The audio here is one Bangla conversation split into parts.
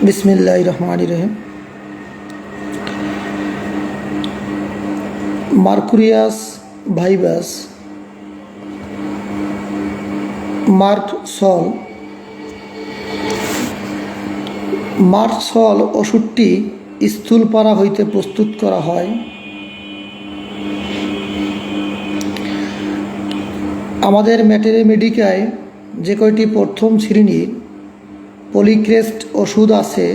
बिस्मिल्लाहिर्रहमानिर्रहीम। मार्कुरियास भाइबास मार्कसল ওষুধটি স্থূলপারা হইতে প্রস্তুত করা হয়। আমাদের মেডিকায় যে কয়টি প্রথম শ্রেণীর পলিক্রেস্ট ওষুধ আছে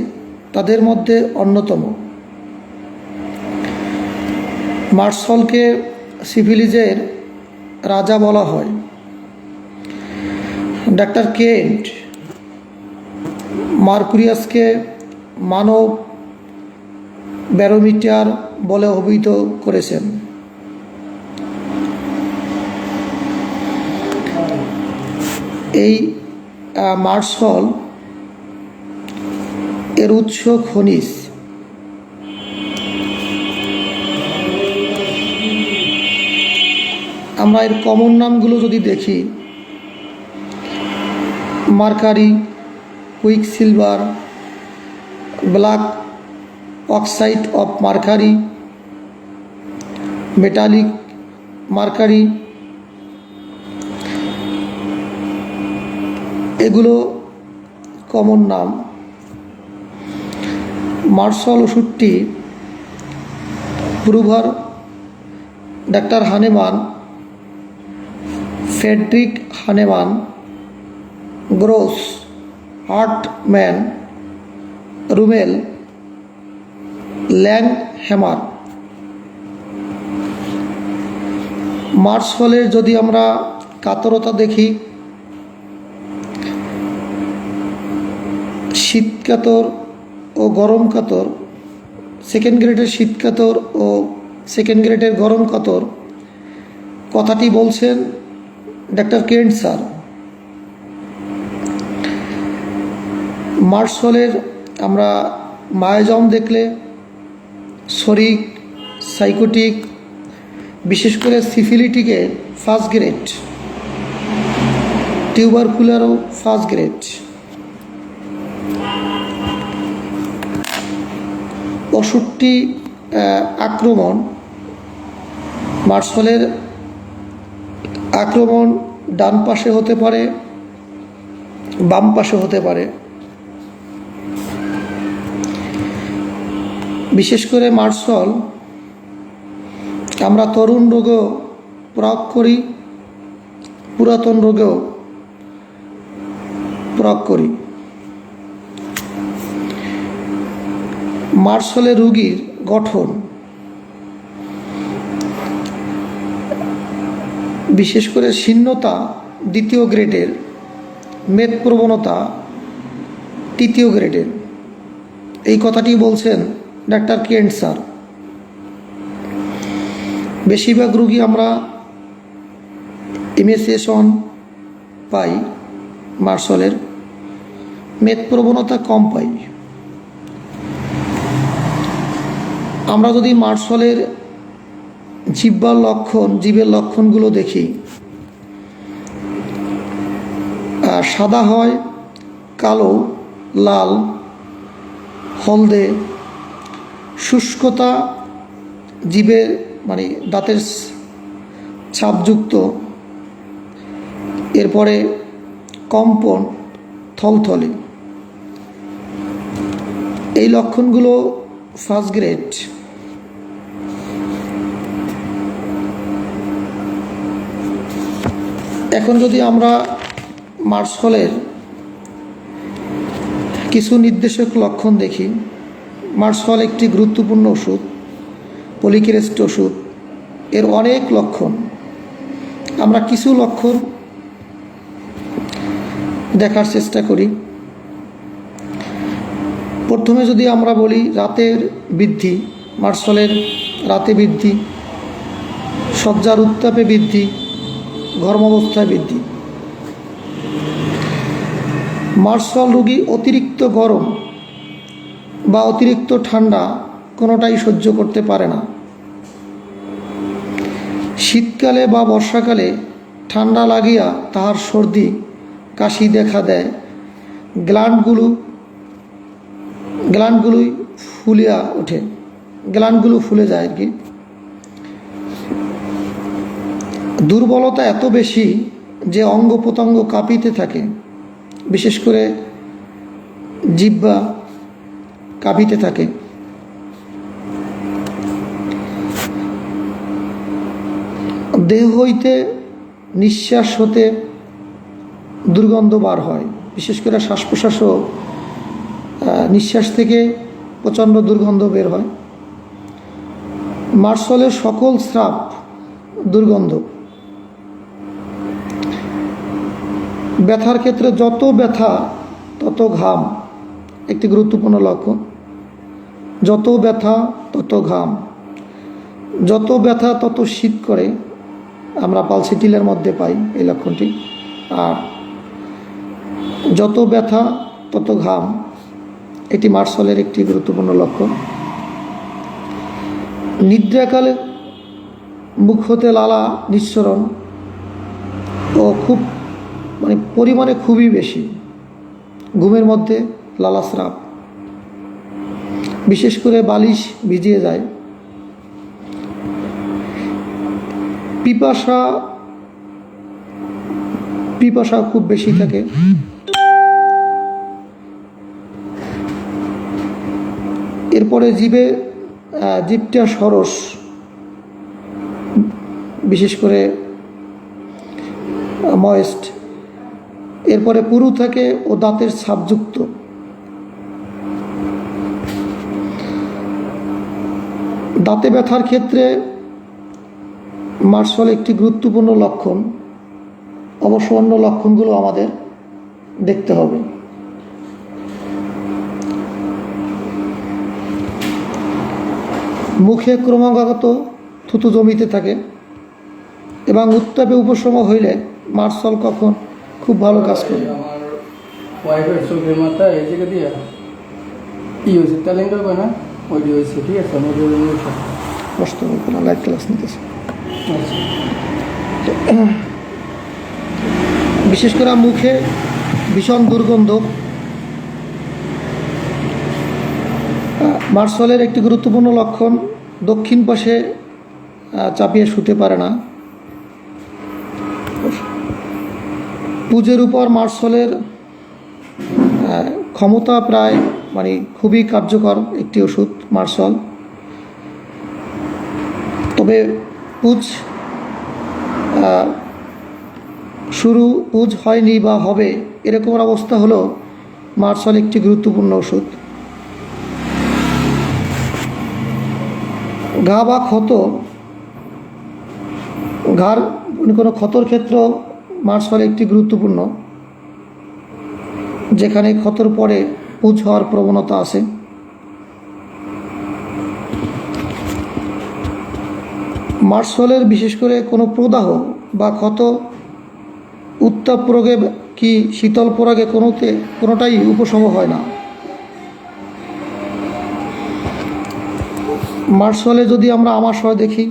তাদের মধ্যে অন্যতম। মার্কসলকে সিফিলিসের রাজা বলা হয়। ডাক্তার কেন্ট মার্কুরিয়াসকে মানব ব্যারোমিটার বলে অভিহিত করেছেন। এই মার্কসল এর উৎস খনিজ। আমরা এর কমন নামগুলো যদি দেখি, mercury, quicksilver, black oxide of mercury, metallic mercury, এগুলো কমন নাম। মার্কসল ওষুধটি prover, doctor Hahnemann, Frederick Hahnemann, Gross, Hartmann, Rummel, Langhammer. মার্কসলের যদি আমরা কাতরতা দেখি, শীতকাতর ও গরম কাতর, সেকেন্ড গ্রেডের শীতকাতর ও সেকেন্ড গ্রেডের গরম কাতর, কথাটি বলছেন ডাক্তার কেন্ট স্যার। মার্কসলের আমরা মায়োজম দেখলে শরিক, সাইকোটিক, বিশেষ করে সিফিলিটিকে ফার্স্ট গ্রেড, টিউবারকুলারও ফার্স্ট গ্রেড। ওষুধটি আক্রমণ, মার্কসলের আক্রমণ ডান পাশে হতে পারে, বাম পাশে হতে পারে। বিশেষ করে মার্কসল আমরা তরুণ রোগেও প্রয়োগ করি, পুরাতন রোগেও প্রয়োগ করি। মার্কসলে রোগীর গঠন, বিশেষ করে শীর্ণতা দ্বিতীয় গ্রেডের, মেদ প্রবণতা তৃতীয় গ্রেডের, এই কথাটি বলছেন ডাক্তার কেন্ট স্যার। বেশিরভাগ রুগী আমরা ইমেসিয়েশন পাই, মার্শলের মেদ প্রবণতা কম পাই। আমরা যদি মার্শলের জীবের লক্ষণগুলো দেখি, সাদা হয়, কালো, লাল, হলদে, শুষ্কতা, জিভের মানে দাঁতের ছাপযুক্ত, এরপরে কম্পন, থলথলে। এই লক্ষণগুলো ফার্স্ট গ্রেড। এখন যদি আমরা মার্শলের কিছু নির্দেশক লক্ষণ দেখি, মার্শল একটি গুরুত্বপূর্ণ ওষুধ, পলিক্রেস্ট ওষুধ, এর অনেক লক্ষণ। আমরা কিছু লক্ষণ দেখার চেষ্টা করি। প্রথমে যদি আমরা বলি রাতের বৃদ্ধি, মার্শলের রাতে বৃদ্ধি, শয্যার উত্তাপে বৃদ্ধি, গর্ভাবস্থায় বৃদ্ধি। মার্শল রোগী অতিরিক্ত গরম বা অতিরিক্ত ঠান্ডা কোনোটাই সহ্য করতে পারে না। শীতকালে বা বর্ষাকালে ঠান্ডা লাগিয়া তাহার সর্দি কাশি দেখা দেয়, গ্ল্যান্ডগুলোই ফুলিয়া ওঠে, গ্ল্যান্ডগুলো ফুলে যায় আর কি। দুর্বলতা এত বেশি যে অঙ্গ প্রত্যঙ্গ কাঁপিতে থাকে, বিশেষ করে জিহ্বা কাঁপিতে থাকে। দেহ হইতে নিঃশ্বাস হতে দুর্গন্ধ বার হয়, বিশেষ করে শ্বাস প্রশ্বাসও নিঃশ্বাস থেকে প্রচণ্ড দুর্গন্ধ বের হয়। মার্শলের সকল স্রাব দুর্গন্ধ। ব্যথার ক্ষেত্রে যত ব্যথা তত ঘাম, একটি গুরুত্বপূর্ণ লক্ষণ। যত ব্যথা তত ঘাম, যত ব্যথা তত শীত করে, আমরা পালসিটিলের মধ্যে পাই এই লক্ষণটি। আর যত ব্যথা তত ঘাম, এটি মার্শলের একটি গুরুত্বপূর্ণ লক্ষণ। নিদ্রাকালে মুখ হতে লালা নিঃসরণ ও খুব পরিমাণে খুবই বেশি, ঘুমের মধ্যে লালাস্রাব, বিশেষ করে বালিশ ভিজিয়ে যায়। পিপাসা খুব বেশি থাকে। এরপরে জিভটা সরস, বিশেষ করে ময়েস্ট। এরপরে পুরু থাকে ও দাঁতের ছাপযুক্ত। দাঁতে ব্যথার ক্ষেত্রে মার্শল একটি গুরুত্বপূর্ণ লক্ষণ। অবশ্য অন্য লক্ষণগুলো আমাদের দেখতে হবে। মুখে ক্রমাগত থুতু জমিতে থাকে এবং উত্তাপে উপশম হইলে মার্শল কখন খুব ভালো কাজ করে। আমার ওয়াইফের চোখের মাথা এই জায়গা দিয়ে কি হয়েছে ট্যালেন্টার কয় না ওইটি হয়েছে, ঠিক আছে। কষ্ট হবে না, লাইভ ক্লাস নিতেছে। বিশেষ করে মুখে ভীষণ দুর্গন্ধ। মার্শলের একটি গুরুত্বপূর্ণ লক্ষণ, দক্ষিণ পাশে চাপিয়ে শুতে পারে না। পুজের উপর মার্শলের ক্ষমতা প্রায় খুবই কার্যকর একটি ওষুধ মার্শল। তবে পুজ হয়নি বা হবে এরকম অবস্থা হলো মার্শল একটি গুরুত্বপূর্ণ ওষুধ। ঘা বা ক্ষত, ঘাড় কোনো ক্ষতর ক্ষেত্র মার্শল একটি গুরুত্বপূর্ণ, যেখানে ক্ষতর পরে পুজ হওয়ার প্রবণতা আছে। মার্শলের বিশেষ করে কোনো প্রদাহ বা ক্ষত, উত্তাপ প্রয়োগে কি শীতল প্রয়োগে কোনোটাই উপশম হয় না। মার্শলে যদি আমরা আমাশয় দেখি,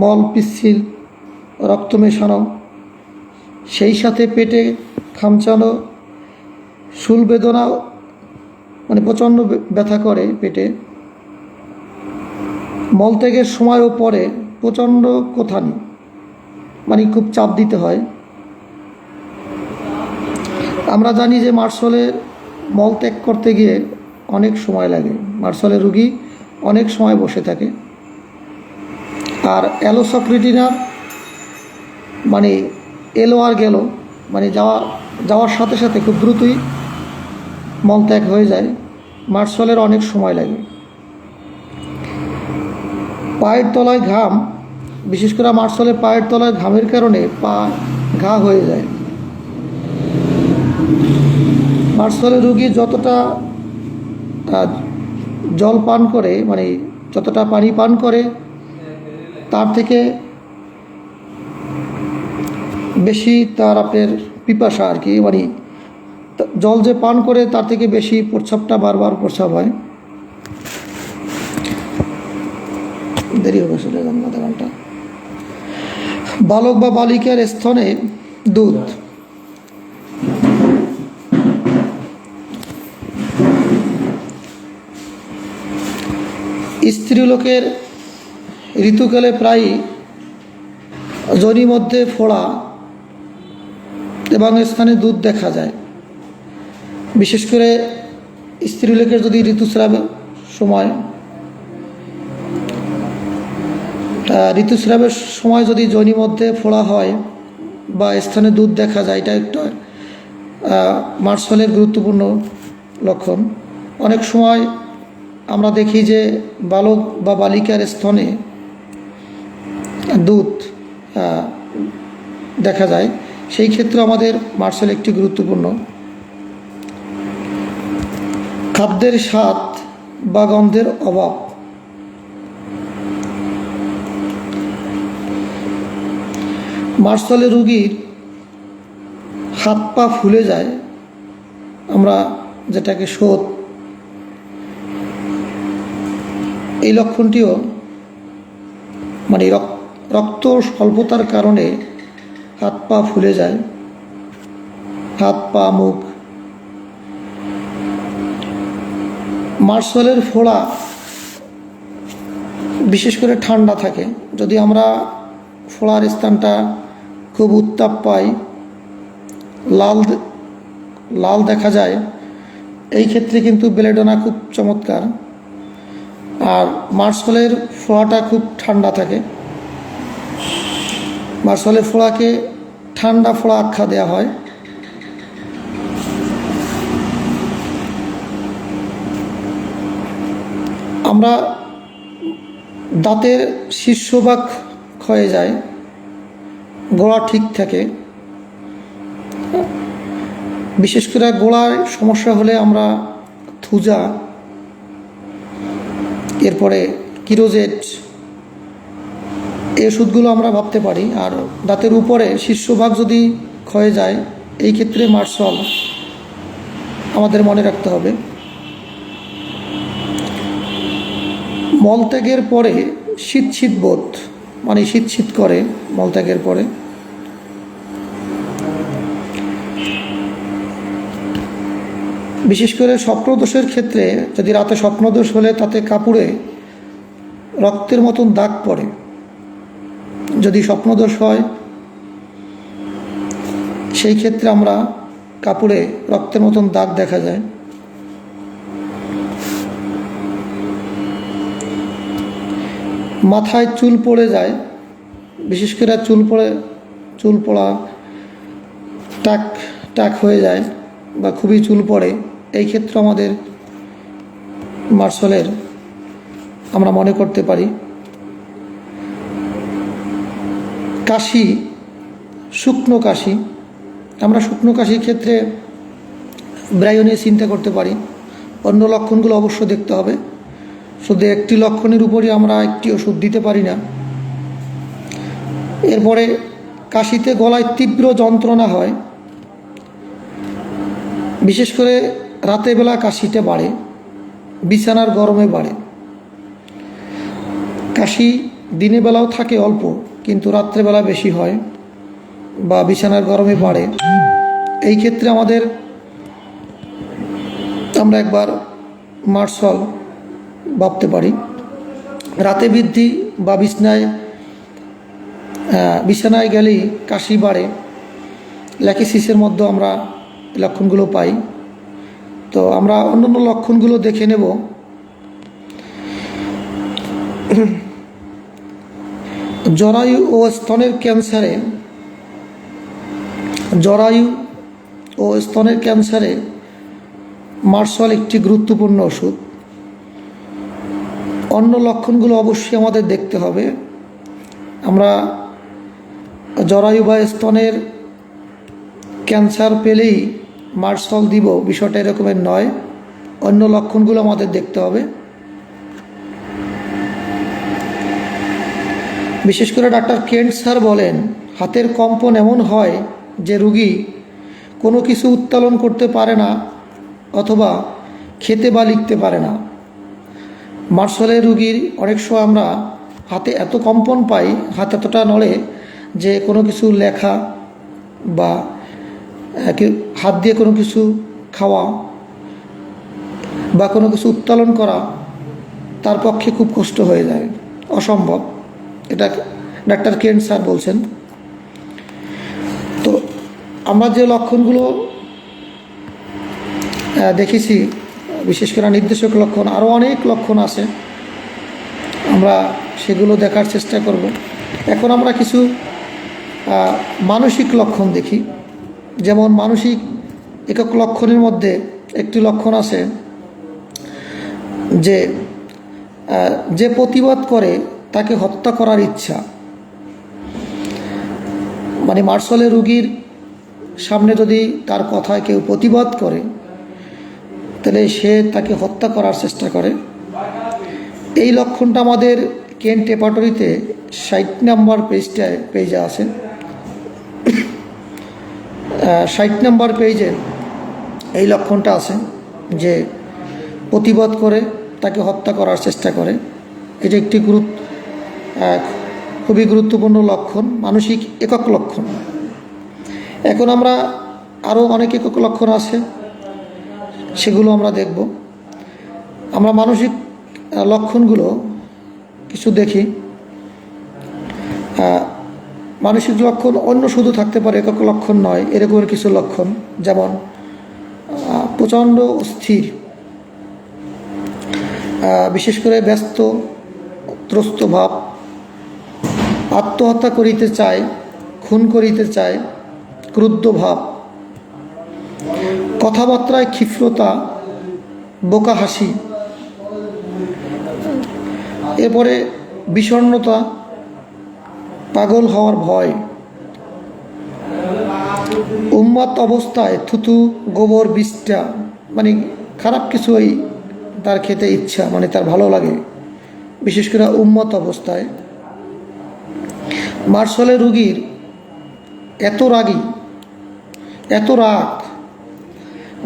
মল পিচ্ছিল, রক্ত মেশানো, সেই সাথে পেটে খামচানো, শুল বেদনা, মানে প্রচণ্ড ব্যথা করে পেটে, মলত্যাগের সময় ও পরে প্রচণ্ড কোথানি, মানে খুব চাপ দিতে হয়। আমরা জানি যে মার্শলের মলত্যাগ করতে গিয়ে অনেক সময় লাগে, মার্শলের রুগী অনেক সময় বসে থাকে। আর অ্যালোসক্রিটিনার মানে এলো আর গেল, মানে যাওয়ার সাথে সাথে খুব দ্রুতই মলত্যাগ হয়ে যায়, মার্শলের অনেক সময় লাগে। পায়ের তলায় ঘাম, বিশেষ করে মার্শলের পায়ের তলায় ঘামের কারণে পা ঘা হয়ে যায়। মার্শলের রোগী যতটা জল পান করে, মানে যতটা পানি পান করে, তার থেকে বেশি তার আপনার পিপাসা আর কি, মানে জল যে পান করে তার থেকে বেশি প্রস্রাবটা বারবার প্রস্রাব হয়। দেরি হবে, চলে যান আধা ঘন্টা। বালক বা বালিকার স্তনে দুধ, স্ত্রীলোকের ঋতুকালে প্রায়ই যোনির মধ্যে ফোড়া এবং স্থানে দুধ দেখা যায়। বিশেষ করে স্ত্রীলোকের যদি ঋতুস্রাবের সময় যদি যোনির মধ্যে ফোড়া হয় বা স্থানে দুধ দেখা যায়, এটা একটা মার্শলের গুরুত্বপূর্ণ লক্ষণ। অনেক সময় আমরা দেখি যে বালক বা বালিকার স্তনে দুধ দেখা যায়, সেই ক্ষেত্রে আমাদের মার্শল একটি গুরুত্বপূর্ণ। খাদ্যের স্বাদ বা গন্ধের অভাব, মার্শলে রোগীর হাত পা ফুলে যায়, আমরা যেটাকে শোথ, এই লক্ষণটিও মানে রক্ত স্বল্পতার কারণে হাত পা ফুলে যায়, হাত পা মুখ। মার্শলের ফোড়া বিশেষ করে ঠান্ডা থাকে, যদি আমরা ফোড়ার স্থানটা খুব উত্তাপ পাই, লাল দেখা যায়, এই ক্ষেত্রে কিন্তু বেলেডোনা খুব চমৎকার। আর মার্শলের ফোড়াটা খুব ঠান্ডা থাকে, মার্শলের ফোড়াকে ঠান্ডা ফোড়া আখ্যা দেওয়া হয়। আমরা দাঁতের শীর্ষভাগ ক্ষয়ে যায়, গোড়া ঠিক থাকে। বিশেষ করে গোড়ার সমস্যা হলে আমরা থুজা, এরপরে কিরোজেট, এই ওষুধগুলো আমরা ভাবতে পারি। আর দাঁতের উপরে শীর্ষভাগ যদি ক্ষয়ে যায়, এই ক্ষেত্রে মার্শল আমাদের মনে রাখতে হবে। মলত্যাগের পরে শীত বোধ, মানে শীত করে মলত্যাগের পরে। বিশেষ করে স্বপ্নদোষের ক্ষেত্রে যদি রাতে স্বপ্নদোষ হলে তাতে কাপড়ে রক্তের মতন দাগ পড়ে, যদি স্বপ্নদোষ হয় সেই ক্ষেত্রে আমরা কাপড়ে রক্তের মতন দাগ দেখা যায়। মাথায় চুল পড়ে যায়, বিশেষ করে চুল পড়া টাক হয়ে যায় বা খুবই চুল পড়ে, এই ক্ষেত্রে আমাদের মার্শলের আমরা মনে করতে পারি। কাশি, শুকনো কাশি, আমরা শুকনো কাশির ক্ষেত্রে ব্রায়ো নিয়ে চিন্তা করতে পারি। অন্য লক্ষণগুলো অবশ্য দেখতে হবে, শুধু একটি লক্ষণের উপরই আমরা একটি ওষুধ দিতে পারি না। এরপরে কাশিতে গলায় তীব্র যন্ত্রণা হয়, বিশেষ করে রাতের বেলা কাশিটা বাড়ে, বিছানার গরমে বাড়ে। কাশি দিনের বেলাও থাকে অল্প, কিন্তু রাত্রেবেলা বেশি হয় বা বিছানার গরমে বাড়ে। এই ক্ষেত্রে আমরা একবার মার্সল ভাবতে পারি। রাতে বৃদ্ধি বা বিছানায় গেলেই কাশি বাড়ে, ল্যাকিসিসের মধ্যে আমরা লক্ষণগুলো পাই। তো আমরা অন্যান্য লক্ষণগুলো দেখে নেব। জরায়ু ও স্তনের ক্যান্সারে মার্সল একটি গুরুত্বপূর্ণ ওষুধ। অন্য লক্ষণগুলো অবশ্যই আমাদের দেখতে হবে। আমরা জরায়ু বা স্তনের ক্যান্সার পেলেই মার্সল দিব, বিষয়টা এরকমের নয়। অন্য লক্ষণগুলো আমাদের দেখতে হবে। বিশেষ করে ডাক্তার কেন্ট স্যার বলেন, হাতের কম্পন এমন হয় যে রুগী কোনো কিছু উত্তোলন করতে পারে না অথবা খেতে বা লিখতে পারে না। মার্সলের রুগীর অনেক সময় আমরা হাতে এত কম্পন পাই, হাত এতটা নড়ে যে কোনো কিছু লেখা বা হাত দিয়ে কোনো কিছু খাওয়া বা কোনো কিছু উত্তোলন করা তার পক্ষে খুব কষ্ট হয়ে যায়, অসম্ভব। এটা ডাক্তার কেন্ট স্যার বলছেন। তো আমরা যে লক্ষণগুলো দেখেছি, বিশেষ করে নির্দেশক লক্ষণ, আরও অনেক লক্ষণ আছে, আমরা সেগুলো দেখার চেষ্টা করব। এখন আমরা কিছু মানসিক লক্ষণ দেখি। যেমন মানসিক একক লক্ষণের মধ্যে একটি লক্ষণ আছে যে প্রতিবাদ করে তাকে হত্যা করার ইচ্ছা। মানে মার্সলের রুগীর সামনে যদি তার কথায় কেউ প্রতিবাদ করে, তাহলে সে তাকে হত্যা করার চেষ্টা করে। এই লক্ষণটা আমাদের কেন্ট রেপার্টরিতে 60 নম্বর পেজে আছে। 60 নম্বর পেজে এই লক্ষণটা আছে যে প্রতিবাদ করে তাকে হত্যা করার চেষ্টা করে। এটা একটি খুবই গুরুত্বপূর্ণ লক্ষণ, মানসিক একক লক্ষণ। এখন আমরা আরও অনেক একক লক্ষণ আছে, সেগুলো আমরা দেখব। আমরা মানসিক লক্ষণগুলো কিছু দেখি। মানসিক লক্ষণ অন্য শুধু থাকতে পারে, একক লক্ষণ নয়, এরকমের কিছু লক্ষণ। যেমন প্রচণ্ড অস্থির, বিশেষ করে ব্যস্ত ত্রস্ত ভাব, আত্মহত্যা করিতে চায়, খুন করিতে চায়, ক্রুদ্ধ ভাব, কথাবার্তায় ক্ষিপ্রতা, বোকা হাসি। এরপরে বিষণ্ণতা, পাগল হওয়ার ভয়, উন্মাদ অবস্থায় থুতু, গোবর, বিষ্ঠা, মানে খারাপ কিছুই তার খেতে ইচ্ছা, মানে তার ভালো লাগে, বিশেষ করে উন্মাদ অবস্থায়। মার্সলের রুগীর এত রাগ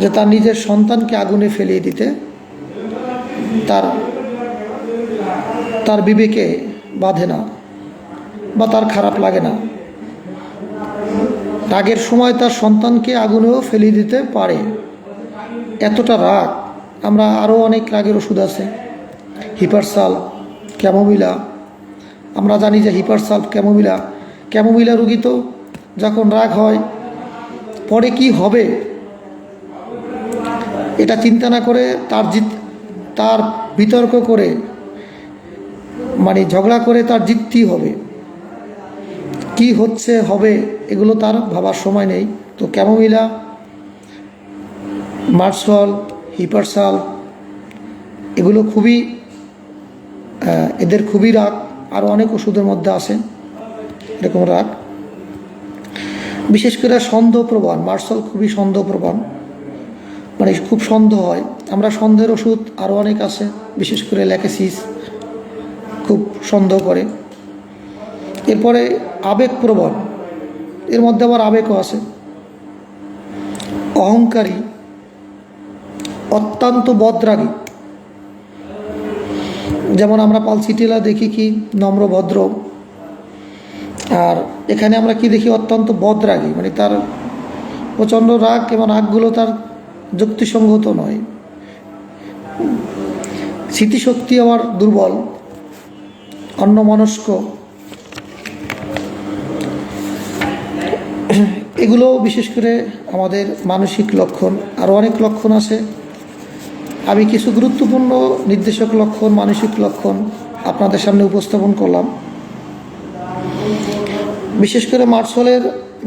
যে তার নিজের সন্তানকে আগুনে ফেলিয়ে দিতে তার বিবেকে বাধে না বা তার খারাপ লাগে না। রাগের সময় তার সন্তানকে আগুনেও ফেলিয়ে দিতে পারে, এতটা রাগ। আমরা আরও অনেক রাগের ওষুধ আছে, হিপারসাল, ক্যামোমিলা। আমরা জানি যে হিপারসাল, ক্যামোমিলা রুগী তো যখন রাগ হয় পরে কি হবে এটা চিন্তা না করে তার বিতর্ক করে, মানে ঝগড়া করে তার জিততেই হবে। কি হবে এগুলো তার ভাবার সময় নেই। তো ক্যামোমিলা, মার্সল, হিপারসাল এগুলো এদের খুবই রাগ। আরও অনেক ওষুধের মধ্যে আছে এরকম রাগ। বিশেষ করে সন্দেহপ্রবণ, মার্সল খুবই সন্দেহপ্রবণ, মানে খুব সন্দেহ হয়। আমরা সন্দেহের ওষুধ আরও অনেক আছে, বিশেষ করে ল্যাকেসিস খুব সন্দেহ করে। এরপরে আবেগপ্রবণ, এর মধ্যে আবার আবেগও আছে। অহংকারী, অত্যন্ত বদরাগী, যেমন আমরা পালসিটিলা দেখি কি নম্র ভদ্র, আর এখানে আমরা কি দেখি অত্যন্ত বদরাগী, মানে তার প্রচণ্ড রাগ এবং রাগগুলো তার যুক্তিসঙ্গত নয়। স্মৃতিশক্তি আবার দুর্বল, অন্যমনস্ক, এগুলো বিশেষ করে আমাদের মানসিক লক্ষণ। আরও অনেক লক্ষণ আছে, আমি কিছু গুরুত্বপূর্ণ নির্দেশক লক্ষণ, মানসিক লক্ষণ আপনাদের সামনে উপস্থাপন করলাম। বিশেষ করে মার্শালের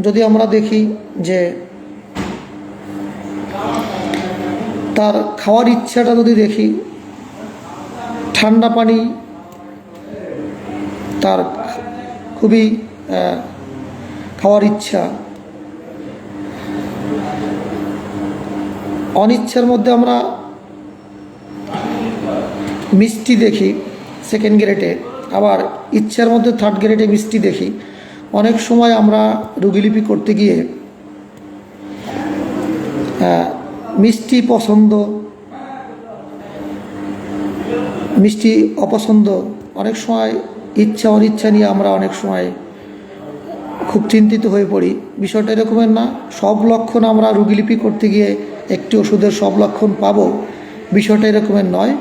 যদি আমরা দেখি যে তার খাওয়ার ইচ্ছাটা যদি দেখি, ঠান্ডা পানি তার খুবই খাওয়ার ইচ্ছা। অনিচ্ছার মধ্যে আমরা মিষ্টি দেখি সেকেন্ড গ্রেডে, আবার ইচ্ছার মধ্যে থার্ড গ্রেডে মিষ্টি দেখি। অনেক সময় আমরা রোগীলিপি করতে গিয়ে মিষ্টি পছন্দ, মিষ্টি অপছন্দ, অনেক সময় ইচ্ছা অনিচ্ছা নিয়ে আমরা অনেক সময় খুব চিন্তিত হয়ে পড়ি। বিষয়টা এরকমের না, সব লক্ষণ আমরা রোগীলিপি করতে গিয়ে একটি ওষুধের সব লক্ষণ পাবো, বিষয়টা এরকমের নয়।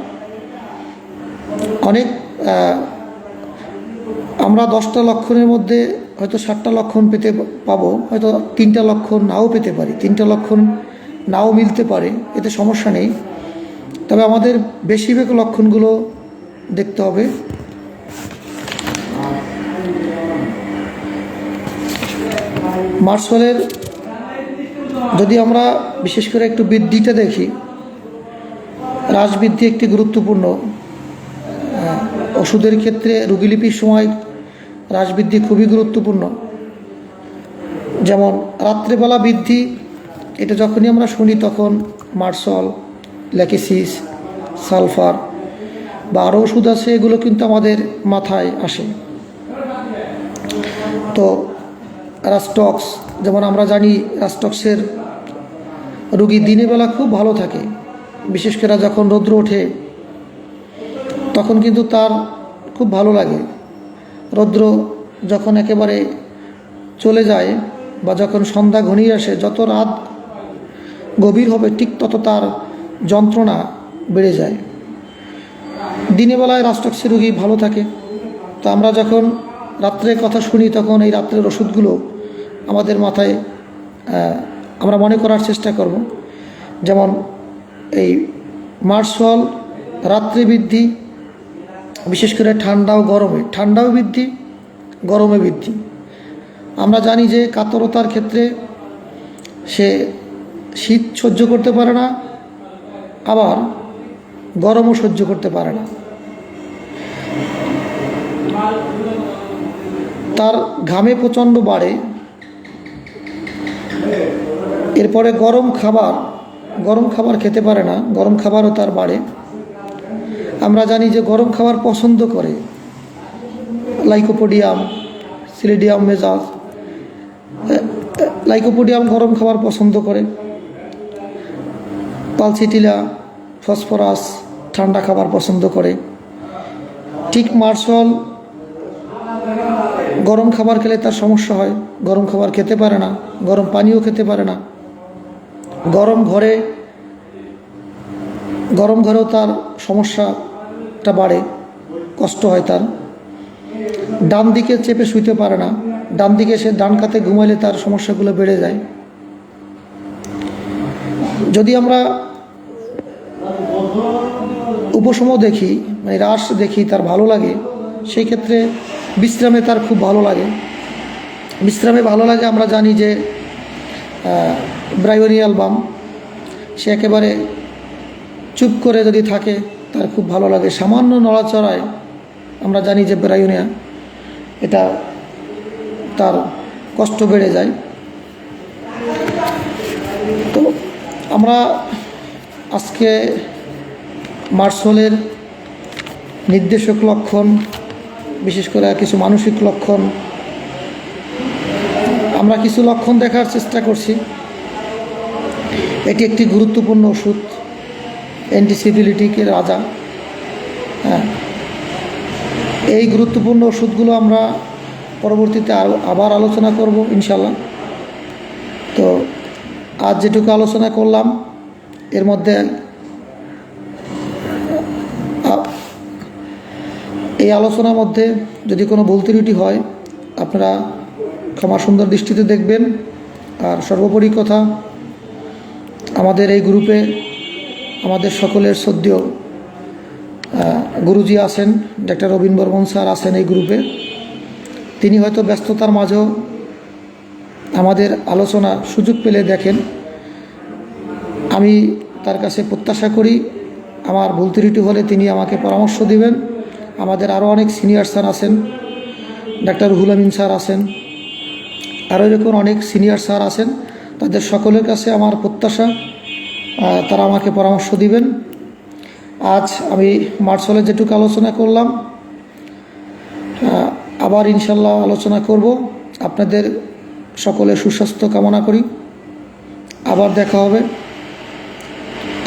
অনেক আমরা 10টা লক্ষণের মধ্যে হয়তো 7টা লক্ষণ পেতে পাবো, হয়তো 3টা লক্ষণ নাও পেতে পারি, 3টা লক্ষণ নাও মিলতে পারে, এতে সমস্যা নেই। তবে আমাদের বেশিরভাগ লক্ষণগুলো দেখতে হবে। মার্শালের যদি আমরা বিশেষ করে একটু বৃদ্ধিটা দেখি, রাসবৃদ্ধি একটি গুরুত্বপূর্ণ ওষুধের ক্ষেত্রে। রোগীলিপির সময় রাসবৃদ্ধি খুবই গুরুত্বপূর্ণ। যেমন রাত্রেবেলা বৃদ্ধি, এটা যখনই আমরা শুনি তখন মার্শাল, ল্যাকেসিস, সালফার বা আরও ওষুধ আছে, এগুলো কিন্তু আমাদের মাথায় আসে। তো রাস্টক্স, যেমন আমরা জানি রাস্টক্সের রোগী দিনের বেলা খুব ভালো থাকে, বিশেষ করে যখন রৌদ্র ওঠে তখন কিন্তু তার খুব ভালো লাগে। রৌদ্র যখন একেবারে চলে যায় বা যখন সন্ধ্যা ঘনিয়ে আসে, যত রাত গভীর হবে ঠিক তত তার যন্ত্রণা বেড়ে যায়। দিনের বেলায় রাস্টক্সের রোগী ভালো থাকে। তো আমরা যখন রাত্রের কথা শুনি তখন এই রাত্রের ওষুধগুলো আমাদের মাথায় আমরা মনে করার চেষ্টা করব। যেমন এই মার্শাল রাত্রে বৃদ্ধি, বিশেষ করে ঠান্ডা ও গরমে, ঠান্ডাও বৃদ্ধি, গরমে বৃদ্ধি। আমরা জানি যে কাতরতার ক্ষেত্রে সে শীত সহ্য করতে পারে না, আবার গরমও সহ্য করতে পারে না। তার ঘামে প্রচণ্ড বাড়ে। এরপরে গরম খাবার খেতে পারে না, গরম খাবারও তার বাড়ে। আমরা জানি যে গরম খাবার পছন্দ করে লাইকোপোডিয়াম, সিলিডিয়াম মেজাজ। লাইকোপোডিয়াম গরম খাবার পছন্দ করে, পালসিটিলা, ফসফরাস ঠান্ডা খাবার পছন্দ করে। ঠিক মার্শাল গরম খাবার খেলে তার সমস্যা হয়, গরম খাবার খেতে পারে না, গরম পানিও খেতে পারে না। গরম ঘরেও তার সমস্যাটা বাড়ে, কষ্ট হয় তার। ডান দিকে চেপে শুইতে পারে না, ডান দিকে সে ডান কাতে ঘুমাইলে তার সমস্যাগুলো বেড়ে যায়। যদি আমরা উপশম দেখি, মানে হ্রাস দেখি, তার ভালো লাগে, সেই ক্ষেত্রে বিশ্রামে তার খুব ভালো লাগে। বিশ্রামে ভালো লাগে, আমরা জানি যে ব্রায়োনিয়াল বাম, সে একেবারে চুপ করে যদি থাকে তার খুব ভালো লাগে। সামান্য নড়াচড়ায় আমরা জানি যে ব্রায়োনিয়া, এটা তার কষ্ট বেড়ে যায়। তো আমরা আজকে মার্শালের নির্দেশক লক্ষণ বিশেষ করে কিছু মানসিক লক্ষণ, আমরা কিছু লক্ষণ দেখার চেষ্টা করছি। এটি একটি গুরুত্বপূর্ণ ওষুধ, অ্যান্টিসিফিলিটিকের রাজা। হ্যাঁ, এই গুরুত্বপূর্ণ ওষুধগুলো আমরা পরবর্তীতে আবার আলোচনা করব ইনশাল্লাহ। তো আজ যেটুকু আলোচনা করলাম এর মধ্যে এই আলোচনার মধ্যে যদি কোনো ভুল ত্রুটি হয় আপনারা ক্ষমা সুন্দর দৃষ্টিতে দেখবেন। আর সর্বোপরি কথা, আমাদের এই গ্রুপে আমাদের সকলের শ্রদ্ধেয় গুরুজি আছেন, ডাক্তার রবীন বর্মন স্যার আছেন এই গ্রুপে। তিনি হয়তো ব্যস্ততার মাঝেও আমাদের আলোচনা সুযোগ পেলে দেখেন। আমি তার কাছে প্রত্যাশা করি আমার ভুল ত্রুটি হলে তিনি আমাকে পরামর্শ দিবেন। আমাদের আরও অনেক সিনিয়র স্যার আছেন, ডাক্তার রুহুল আমিন স্যার আছেন, আরও এরকম অনেক সিনিয়র স্যার আছেন। তাদের সকলের কাছে আমার প্রত্যাশা তারা আমাকে পরামর্শ দিবেন। আজ আমি মার্সলে যেটুকু আলোচনা করলাম আবার ইনশাল্লাহ আলোচনা করব। আপনাদের সকলের সুস্বাস্থ্য কামনা করি। আবার দেখা হবে।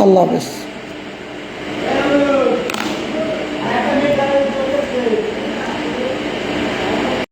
আল্লাহ হাফেজ।